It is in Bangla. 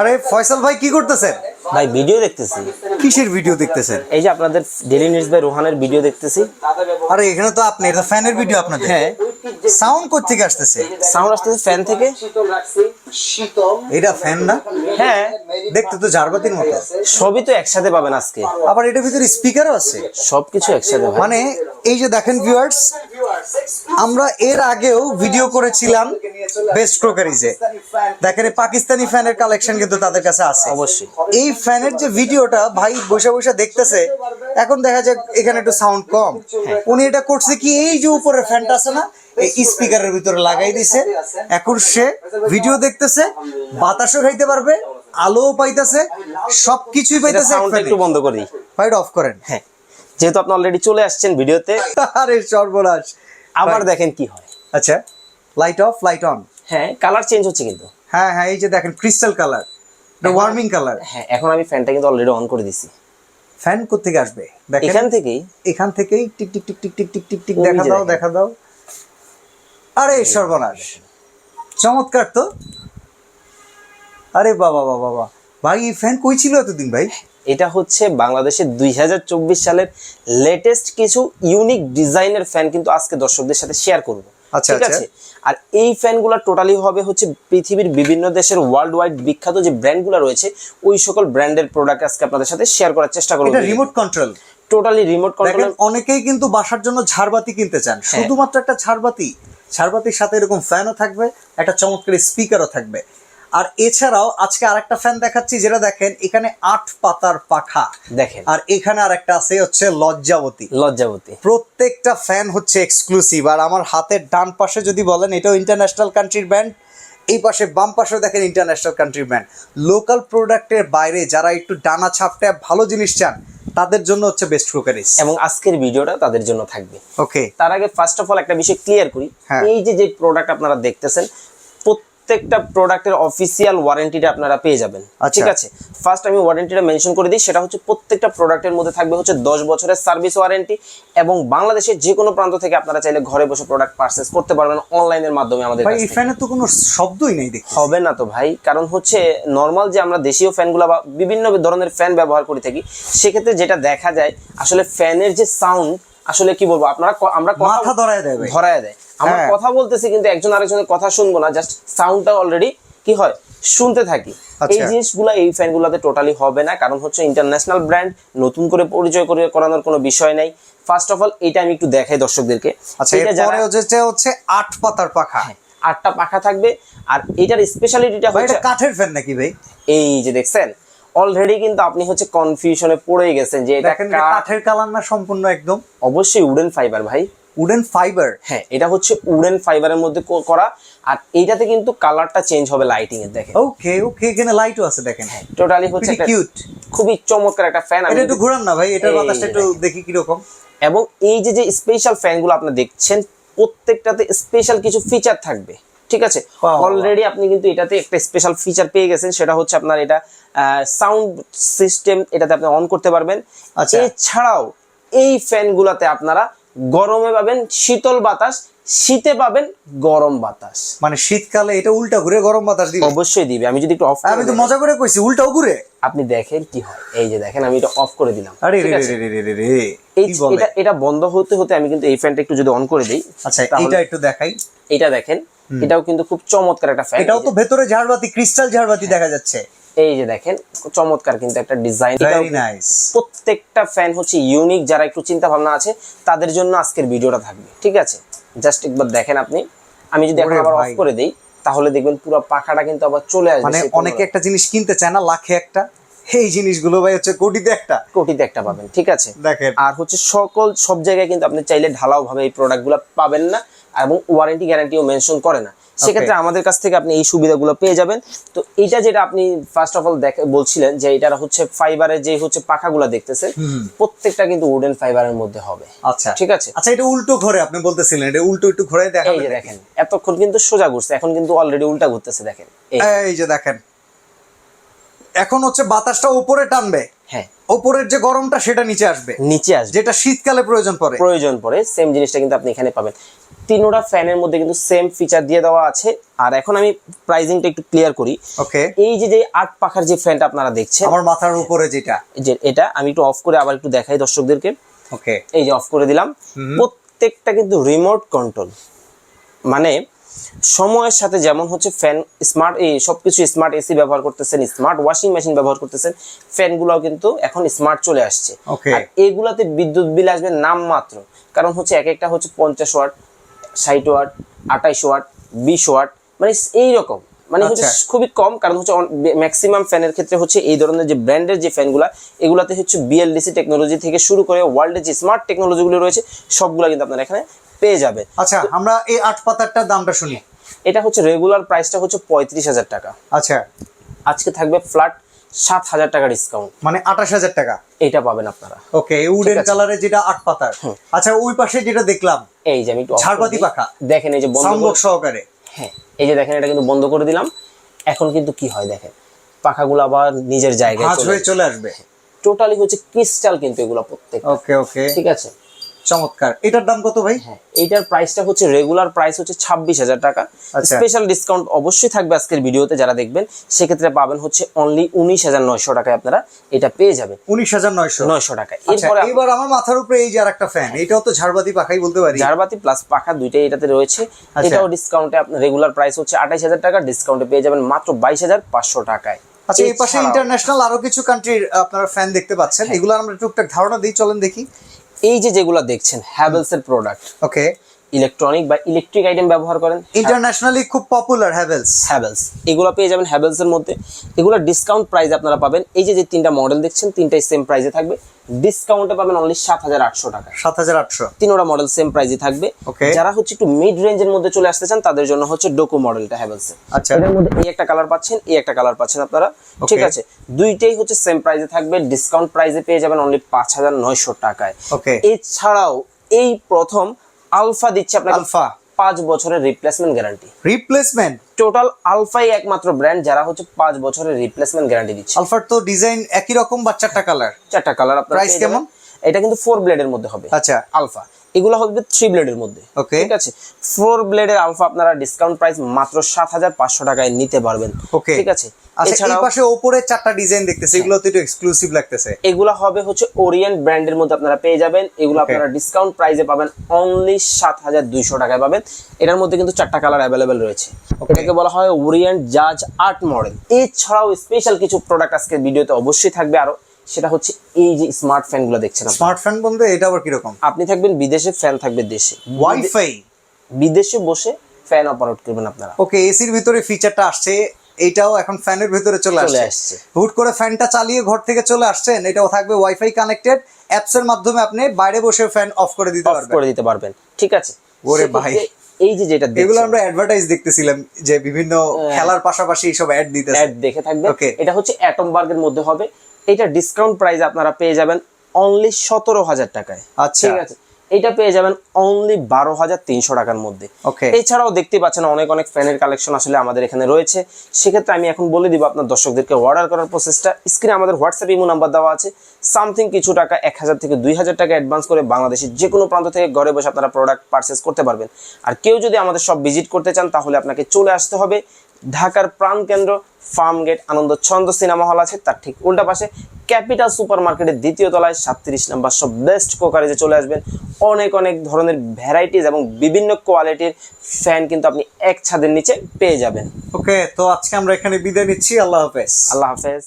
আরে ফয়সাল ভাই কি করতেছেন? ভাই ভিডিও দেখতেছি। কিসের ভিডিও দেখতেছেন? এই যে আপনাদের ডেইলি নিউজ বাই রোহানের ভিডিও দেখতেছি। আরে এখানে তো আপনি এটা ফ্যানের ভিডিও আপনাদের। হ্যাঁ, সাউন্ড কোথা থেকে আসতেছে? সাউন্ড আসতেছে ফ্যান থেকে। এটা ফ্যান না? হ্যাঁ, দেখতে তো ঝাড়বাতির মতো। সবই তো একসাথে পাবেন আজকে। আবার এটার ভিতরে স্পিকারও আছে। সবকিছু একসাথে ভাই। মানে এই যে দেখেন ভিউয়ার্স, আমরা এর আগেও ভিডিও করেছিলাম বেস্ট ক্রোকারিজে। দেখেন এই পাকিস্তানি ফ্যানের কালেকশন কিন্তু তাদের কাছে আছে। অবশ্যই। এই ফ্যানের যে ভিডিওটা ভাই বসে বসে দেখতেছে, এখন দেখা যায় এখানে একটু সাউন্ড কম। উনি এটা করছে কি, এই যে উপরে ফ্যানটা আছে না, এই স্পিকারের ভিতরে লাগাই দিছে। এখন সে ভিডিও দেখতেছে, বাতাসও খাইতে পারবে, আলোও পাইতেছে, সবকিছুই পাইতেছে। সাউন্ডটা একটু বন্ধ করি। ভাই অফ করেন। হ্যাঁ, যেহেতু আপনি অলরেডি চলে আসছেন ভিডিওতে। আরে সর্বনাশ। আবার দেখেন কি হয়। আচ্ছা, লাইট অফ, লাইট অন। হ্যাঁ, কালার চেঞ্জ হচ্ছে কিন্তু। হ্যাঁ হ্যাঁ, এই যে দেখেন ক্রিস্টাল কালার, এটা ওয়ার্মিং কালার। হ্যাঁ, এখন আমি ফ্যানটা কিন্তু অলরেডি অন করে দিছি। ফ্যান কোত্থেকে আসবে দেখেন? এখান থেকেই tick tick tick tick tick tick tick tick. দেখা দাও, দেখা দাও। আরে সর্বনাশ, চমৎকার তো। আরে বাবা বাবা বাবা ভাই, এই ফ্যান কই ছিল এতদিন ভাই? এটা হচ্ছে বাংলাদেশের 2024 সালের লেটেস্ট কিছু ইউনিক ডিজাইনের ফ্যান কিন্তু আজকে দর্শকদের সাথে শেয়ার করব। আচ্ছা, ঠিক আছে। আর এই ফ্যানগুলো টোটালি হবে হচ্ছে পৃথিবীর বিভিন্ন দেশের ওয়ার্ল্ড ওয়াইড বিখ্যাত যে ব্র্যান্ডগুলো রয়েছে, ওই সকল ব্র্যান্ডের প্রোডাক্ট আজকে আপনাদের সাথে শেয়ার করার চেষ্টা করব। এটা remote control, totally remote control. অনেকেই কিন্তু বাসার জন্য ঝাড়বাতি কিনতে চান, শুধুমাত্র একটা ঝাড়বাতি, ঝাড়বাতির সাথে এরকম ফ্যানও থাকবে, একটা চমৎকার স্পিকারও থাকবে। আর এছাড়াও আজকে আরেকটা ফ্যান দেখাচ্ছি, যেটা দেখেন এখানে 8 পাতার পাখা দেখেন। আর এখানে আরেকটা আছে হচ্ছে লজ্জাবতী। লজ্জাবতী প্রত্যেকটা ফ্যান হচ্ছে এক্সক্লুসিভ। আর আমার হাতের ডান পাশে যদি বলেন, এটাও ইন্টারন্যাশনাল কান্ট্রির ব্র্যান্ড। এই পাশে বাম পাশেও দেখেন ইন্টারন্যাশনাল কান্ট্রির ব্র্যান্ড। লোকাল প্রোডাক্টের বাইরে যারা একটু ডানা ছাপটা ভালো জিনিস চান, তাদের জন্য হচ্ছে বেস্ট ক্রোকারিজ। এবং আজকের ভিডিওটা তাদের জন্য থাকবে। ওকে, তার আগে ফার্স্ট অফ অল একটা বিষয় ক্লিয়ার করি। এই যে প্রোডাক্ট আপনারা দেখতেছেন, প্রত্যেকটা প্রোডাক্টের অফিসিয়াল ওয়ারেন্টিটা আপনারা পেয়ে যাবেন। ঠিক আছে। ফার্স্ট আমি ওয়ারেন্টিটা মেনশন করে দিই, সেটা হচ্ছে প্রত্যেকটা প্রোডাক্টের মধ্যে থাকবে হচ্ছে 10 বছরের সার্ভিস ওয়ারেন্টি। এবং বাংলাদেশের যে কোনো প্রান্ত থেকে আপনারা চাইলে ঘরে বসে প্রোডাক্ট পারচেজ করতে পারবেন অনলাইনের মাধ্যমে আমাদের কাছ থেকে। এই ফ্যানে তো কোনো শব্দই নেই দেখতে। হবে না তো ভাই, কারণ হচ্ছে নরমাল যে আমরা দেশীয় ফ্যানগুলো বা বিভিন্ন ধরনের ফ্যান ব্যবহার করে থাকি, সেক্ষেত্রে যেটা দেখা যায় আসলে ফ্যানের যে সাউন্ড, আসলে কি বলবো, আমরা মাথা ধরায় দেয়। আমরা কথা বলতেছি কিন্তু একজন আরেকজনের কথা শুনবো না, জাস্ট সাউন্ডটা অলরেডি কি হয় শুনতে থাকি। এই জিনিসগুলো এই ফ্যানগুলোতে টোটালি হবে না, কারণ হচ্ছে ইন্টারন্যাশনাল ব্র্যান্ড, নতুন করে পরিচয় করে করানোর কোনো বিষয় নাই। ফার্স্ট অফ অল এটা আমি একটু দেখাই দর্শকদেরকে। আচ্ছা, এরপরে হচ্ছে 8 পাতার পাখা। 8টা পাখা থাকবে। আর এটার স্পেশালিটিটা হচ্ছে, এটা কাঠের ফ্যান নাকি ভাই? এই যে দেখছেন, অলরেডি কিন্তু আপনি হচ্ছে কনফিউশনে পড়ে গেছেন যে এটা কাঠের কালার না সম্পূর্ণ একদম? অবশ্যই উডেন ফাইবার ভাই। Wooden fibre? হ্যাঁ, এটা হচ্ছে উডেন ফাইবারের মধ্যে করা। আর এইটাতে কিন্তু কালারটা চেঞ্জ হবে লাইটিং এর। দেখেন, ওকে ওকে, এখানে লাইটও আছে দেখেন। টোটালি হচ্ছে একটা কিউট, খুবই চমৎকার একটা ফ্যান। এটা একটু ঘোরান না ভাই, এটার বাতাসটা একটু দেখি কি রকম। এবং এই যে স্পেশাল ফ্যানগুলো আপনি দেখছেন, প্রত্যেকটাতে স্পেশাল কিছু ফিচার থাকবে। ঠিক আছে। অলরেডি আপনি কিন্তু এটাতে একটা স্পেশাল ফিচার পেয়ে গেছেন, সেটা হচ্ছে আপনার এটা সাউন্ড সিস্টেম, এটাতে আপনি অন করতে পারবেন। এছাড়াও এই ফ্যানগুলোতে আপনারা গরমে পাবেন শীতল বাতাস, শীতে পাবেন গরম বাতাস। মানে শীতকালে এটা উল্টা ঘুরে গরম বাতাস দিবে? অবশ্যই দিবে। আমি যদি একটু অফ, আমি তো মজা করে কইছি, উল্টাও ঘুরে। আপনি দেখেন কি হয়। এই যে দেখেন, আমি এটা অফ করে দিলাম। আরে রে রে রে রে, এটা বন্ধ হতে হতে আমি কিন্তু এই ফ্যানটা একটু যদি অন করে দেই। আচ্ছা, এটা একটু দেখাই। এটা দেখেন, এটাও কিন্তু খুব চমৎকার একটা ফ্যান। এটাও তো ভেতরে ঝাড়বাতি, ক্রিস্টাল ঝাড়বাতি দেখা যাচ্ছে। এই যে দেখেন, চমৎকার কিন্তু একটা ডিজাইন। Very nice. প্রত্যেকটা ফ্যান হচ্ছে ইউনিক। যারা একটু চিন্তা ভাবনা আছে তাদের জন্য আজকের ভিডিওটা থাকবে। ঠিক আছে, জাস্ট একবার দেখেন আপনি। আমি যদি এখন আবার অফ করে দেই, তাহলে দেখবেন পুরো পাখাটা কিন্তু আবার চলে আসবে। মানে অনেকে একটা জিনিস কিনতে চায় না, লাখে একটা, এই জিনিসগুলো ভাই হচ্ছে কোটিতে একটা পাবেন। ঠিক আছে, দেখেন। আর হচ্ছে সব জায়গায় কিন্তু আপনি চাইলে ঢালাও ভাবে এই প্রোডাক্টগুলো পাবেন না, এবং ওয়ারেন্টি গ্যারান্টিও মেনশন করে না। সেক্ষেত্রে আমাদের কাছ থেকে আপনি এই সুবিধাগুলো পেয়ে যাবেন। তো এইটা যেটা আপনি ফার্স্ট অফ অল বলছিলেন যে এটা হচ্ছে ফাইবারের যে হচ্ছে পাখাগুলো দেখতেছেন, প্রত্যেকটা কিন্তু উডেন ফাইবারের মধ্যে হবে। আচ্ছা, ঠিক আছে। আচ্ছা, এটা উল্টো ঘোরে আপনি বলতেছিলেন, এটা উল্টো একটু ঘোরে দেখাবেন। এই যে দেখেন, এতক্ষণ কিন্তু সোজা ঘুরছে, এখন কিন্তু অলরেডি উল্টা ঘুরতেছে। দেখেন, এই যে দেখেন, এখন হচ্ছে বাতাসটা উপরে টানবে। হ্যাঁ, উপরের যে গরমটা সেটা নিচে আসবে, নিচে আসবে, যেটা শীতকালে প্রয়োজন পড়ে সেম জিনিসটা কিন্তু আপনি এখানে পাবেন। তিনোটা ফ্যানের মধ্যে কিন্তু সেম ফিচার দিয়ে দেওয়া আছে। আর এখন আমি প্রাইজিংটা একটু ক্লিয়ার করি। ওকে, এই যে 8 পাখার যে ফ্যানটা আপনারা দেখছেন আমার মাথার উপরে যেটা, যে এটা আমি একটু অফ করে আবার একটু দেখাই দর্শকদেরকে। ওকে, এই যে অফ করে দিলাম, প্রত্যেকটা কিন্তু রিমোট কন্ট্রোল, মানে সময়ের সাথে যেমন হচ্ছে ফ্যান স্মার্ট, এই সবকিছু স্মার্ট এসি ব্যবহার করতেছেন, স্মার্ট ওয়াশিং মেশিন ব্যবহার করতেছেন, ফ্যানগুলোও কিন্তু এখন স্মার্ট চলে আসছে। আর এগুলাতে বিদ্যুৎ বিল আসবে নামমাত্র, কারণ হচ্ছে এক একটা হচ্ছে 50 ওয়াট, 60 ওয়াট, 28 ওয়াট, 20 ওয়াট, মানে এইরকম, মানে হচ্ছে খুবই কম। কারণ হচ্ছে ম্যাক্সিমাম ফ্যানের ক্ষেত্রে হচ্ছে এই ধরনের যে ব্র্যান্ডের যে ফ্যানগুলা, এগুলাতে হচ্ছে বিএলডিসি টেকনোলজি থেকে শুরু করে ওয়ার্ল্ডের যে স্মার্ট টেকনোলজিগুলো রয়েছে সবগুলা কিন্তু আপনারা এখানে পেয়ে যাবে। আচ্ছা, আমরা এই 8 পাতারটার দামটা শুনি। এটা হচ্ছে রেগুলার প্রাইসটা হচ্ছে 35,000 টাকা। আচ্ছা, আজকে থাকবে ফ্ল্যাট 7,000 টাকা ডিসকাউন্ট, মানে 28,000 টাকা এটা পাবেন আপনারা। ওকে, উডেন কালারের যেটা 8 পাতার। আচ্ছা, ওই পাশে যেটা দেখলাম, এই যে আমি একটু ঝাড়বাতি পাখা দেখেন, এই যে বন্ধ সাউন্ড বক্স সহকারে, হ্যাঁ এই যে দেখেন, এটা কিন্তু বন্ধ করে দিলাম। এখন কিন্তু কি হয় দেখেন, পাখাগুলো আবার নিজের জায়গায় চলে আসবে। টোটালি হচ্ছে ক্রিস্টাল কিন্তু এগুলো প্রত্যেক। ওকে ওকে, ঠিক আছে, চমৎকার। এটার দাম কত ভাই? হ্যাঁ, এইটার প্রাইসটা হচ্ছে রেগুলার প্রাইস হচ্ছে 26,000 টাকা। স্পেশাল ডিসকাউন্ট অবশ্যই থাকবে আজকের ভিডিওতে, যারা দেখবেন সেক্ষেত্রে পাবেন হচ্ছে অনলি 19,900 টাকায় আপনারা এটা পেয়ে যাবেন। 19,900 টাকায়। এবার আমার মাথার উপরে এই যে আরেকটা ফ্যান, এটাও তো ঝাড়বাতি পাখাই বলতে পারি, ঝাড়বাতি প্লাস পাখা দুইটাই এটাতে রয়েছে। এটাও ডিসকাউন্টে আপনার রেগুলার প্রাইস হচ্ছে 28,000 টাকা, ডিসকাউন্টে পেয়ে যাবেন মাত্র 22,500 টাকায়। আচ্ছা, এই পাশে ইন্টারন্যাশনাল আরো কিছু কান্ট্রির আপনারা ফ্যান দেখতে পাচ্ছেন, এগুলো আমরা টুকটাক ধারণা দিই, চলেন দেখি। এই যে যেগুলো দেখছেন হ্যাভেলস এর প্রোডাক্ট, ওকে, ইলেকট্রনিক বা ইলেকট্রিক আইটেম ব্যবহার করেন, ইন্টারন্যাশনালি খুব পপুলার হ্যাভেলস। এগুলো পেয়ে যাবেন হ্যাভেলস এর মধ্যে। এগুলো ডিসকাউন্ট প্রাইস আপনারা পাবেন, এই যে তিনটা মডেল দেখছেন তিনটাই সেম প্রাইসে থাকবে, ডিসকাউন্টে পাবেন অনলি 7,800 টাকা। 7,800, তিনটা মডেল সেম প্রাইসে থাকবে। যারা হচ্ছে একটু মিড রেঞ্জের মধ্যে চলে আসতে চান তাদের জন্য হচ্ছে ডোকো মডেলটা হ্যাভেলস এর। আচ্ছা, এর মধ্যে এই একটা কালার পাচ্ছেন, এই একটা কালার পাচ্ছেন আপনারা, ঠিক আছে, দুইটাই হচ্ছে সেম প্রাইসে থাকবে, ডিসকাউন্ট প্রাইসে পেয়ে যাবেন অনলি 5,900 টাকায়। এছাড়াও এই প্রথম আলফা দিচ্ছে আপনাকে 5 বছরের রিপ্লেসমেন্ট গ্যারান্টি। টোটাল আলফাই একমাত্র ব্র্যান্ড যারা হচ্ছে 5 বছরের রিপ্লেসমেন্ট গ্যারান্টি দিচ্ছে। আলফার তো ডিজাইন একই রকম বা চারটা কালার আপনারা প্রাইস কেমন? এটা কিন্তু 4 ব্লেডের মধ্যে হবে। আচ্ছা, আলফা এগুলো হবে 3 ব্লেডের মধ্যে। ঠিক আছে, 4 ব্লেডের আলফা আপনারা ডিসকাউন্ট প্রাইস মাত্র 7,500 টাকায় নিতে পারবেন। ঠিক আছে, আচ্ছা, এই পাশে উপরে চারটা ডিজাইন দেখতেছি, এগুলো তো একটু এক্সক্লুসিভ লাগতেছে। এগুলো হবে হচ্ছে ওরিয়েন্ট ব্র্যান্ডের মধ্যে আপনারা পেয়ে যাবেন। এগুলো আপনারা ডিসকাউন্ট প্রাইসে পাবেন অনলি 7,200 টাকায় পাবেন। এটার মধ্যে কিন্তু 4টা কালার অ্যাভেলেবেল রয়েছে। এটাকে বলা হয় ওরিয়েন্ট জাজ 8 মডেল। এছাড়াও স্পেশাল কিছু প্রোডাক্ট আজকে ভিডিওতে অবশ্যই থাকবে আরো, সেটা হচ্ছে এই যে স্মার্ট ফ্যান গুলো দেখছেন। স্মার্ট ফ্যান বলতে এটা আবার কি রকম? আপনি থাকবেন বিদেশে, ফ্যান থাকবে দেশে, ওয়াইফাই, বিদেশে বসে ফ্যান অপারেট করবেন আপনারা। ওকে, এসির ভিতরে ফিচারটা আসছে, এটাও এখন ফ্যানের ভিতরে চলে আসছে। হুট করে ফ্যানটা চালিয়ে ঘর থেকে চলে আসছেন, এটাও থাকবে ওয়াইফাই কানেক্টেড, অ্যাপস এর মাধ্যমে আপনি বাইরে বসে ফ্যান অফ করে দিতে পারবেন। ঠিক আছে, ওরে ভাই, এই যে যেটা এগুলো আমরা অ্যাডভার্টাইজ দেখতেছিলাম যে বিভিন্ন খেলার পাশাপাশি সব অ্যাড দিতেছে, অ্যাড দেখে থাকবে। এটা হচ্ছে অ্যাটম বার্গের মধ্যে হবে। এটা ডিসকাউন্ট প্রাইস আপনারা পেয়ে যাবেন অনলি 17,000 টাকায়। ঠিক আছে, এটা পেয়ে যাবেন অনলি 12,300 টাকার মধ্যে। এছাড়াও দেখতে পাচ্ছেন অনেক অনেক ফ্যানের কালেকশন আসলে আমাদের এখানে রয়েছে। সেক্ষেত্রে আমি এখন বলে দিব আপনার দর্শকদেরকে অর্ডার করার প্রসেসটা। স্ক্রিনে আমাদের হোয়াটসঅ্যাপ ইমো নাম্বার দেওয়া আছে, সামথিং কিছু টাকা 1,000 থেকে 2,000 টাকা অ্যাডভান্স করে বাংলাদেশের যে কোনো প্রান্ত থেকে ঘরে বসে আপনারা প্রোডাক্ট পারচেস করতে পারবেন। আর কেউ যদি আমাদের সব ভিজিট করতে চান তাহলে আপনাকে চলে আসতে হবে ঢাকার প্রাণকেন্দ্র ফার্ম গেট আনন্দ ছন্দ সিনেমা হল আছে, তার ঠিক উল্টা পাশে ক্যাপিটাল সুপার মার্কেটের 2য় তলায় 37 নম্বর সব বেস্ট কোকারেজে চলে আসবেন। অনেক অনেক ধরনের ভ্যারাইটিস এবং বিভিন্ন কোয়ালিটির ফ্যান কিন্তু আপনি এক ছাদের নিচে পেয়ে যাবেন। ওকে, তো আজকে আমরা এখানে বিদায় নিচ্ছি। আল্লাহ হাফেজ। আল্লাহ হাফেজ।